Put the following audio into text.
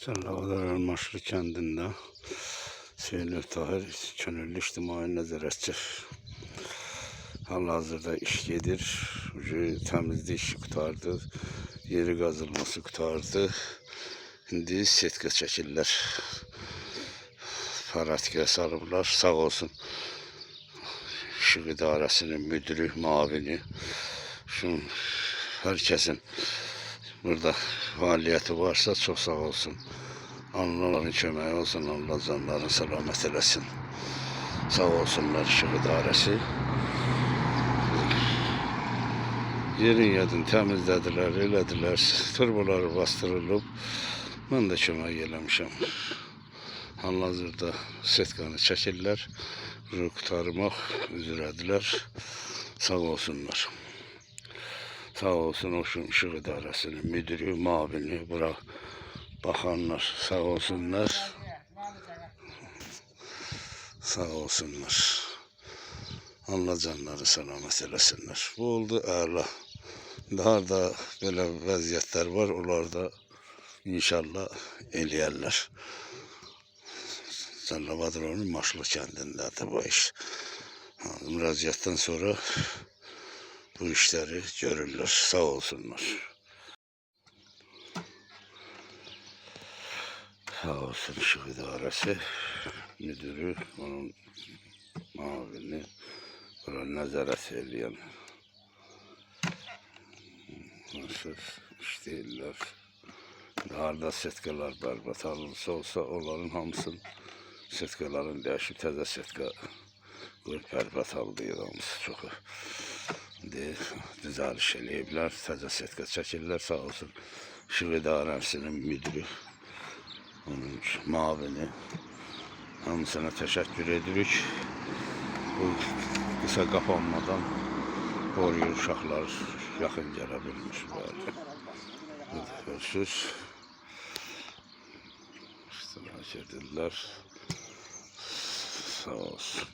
Cəlilabad Maşlı kəndində Seynur Tahir könüllü ictimai nəzarətçi hal-hazırda iş gedir. Təmizlik işi qutardı, yeri qazılması qutardı. İndi setka çəkirlər. Paratikaya salıblar. Sağ olsun İşıq İdarəsinin müdürü, mavini. Hər kəsin burada fəaliyyəti varsa çox sağ olsun. Onların köməyi olsun, Allah canlarını səlamət eləsin. Sağ olsunlar İşıq İdarəsi. Yerin yadın təmizlədilər, elədilər. Turbaları bastırılıb. Mən də kömək eləmişəm. Hal-hazırda setkanı çəkirlər. Qutarmaq üzrədilər. Sağ olsunlar. Sağ olsun İşıq İdarəsinin müdürü, mavini, bura baxanlar sağ olsunlar. Sağ olsunlar. Allah canları salamat eləsinlər. Bu oldu əla. Daha da belə vəziyyətlər var, onlar da inşallah eləyərlər. Cəlilabad rayonunun Maşlı kəndindədir bu iş. Müraciətdən sonra bu işləri görürlər. Sağ olsunlar. Sağ olsun İşıq İdarəsi müdürü, onun mavini, bura nəzarət eləyən. Nasıl işləyirlər. Harada setkalar bərbət alınsa olsa, onların hamısını setkaların dəyişib təzə setka qoyub bərbət aldığı hamısı çoxu. Düzəliş eləyiblər, təzə setka çəkirlər. Sağ olsun İşıq İdarəsinin müdürü, onun mavini. Hamısına təşəkkür edirik. Bu qısa qapanmadan boruyor uşaqlar yaxın gələ bilmiş. Görürsünüz. İştirak edirlər. Sağ olsun.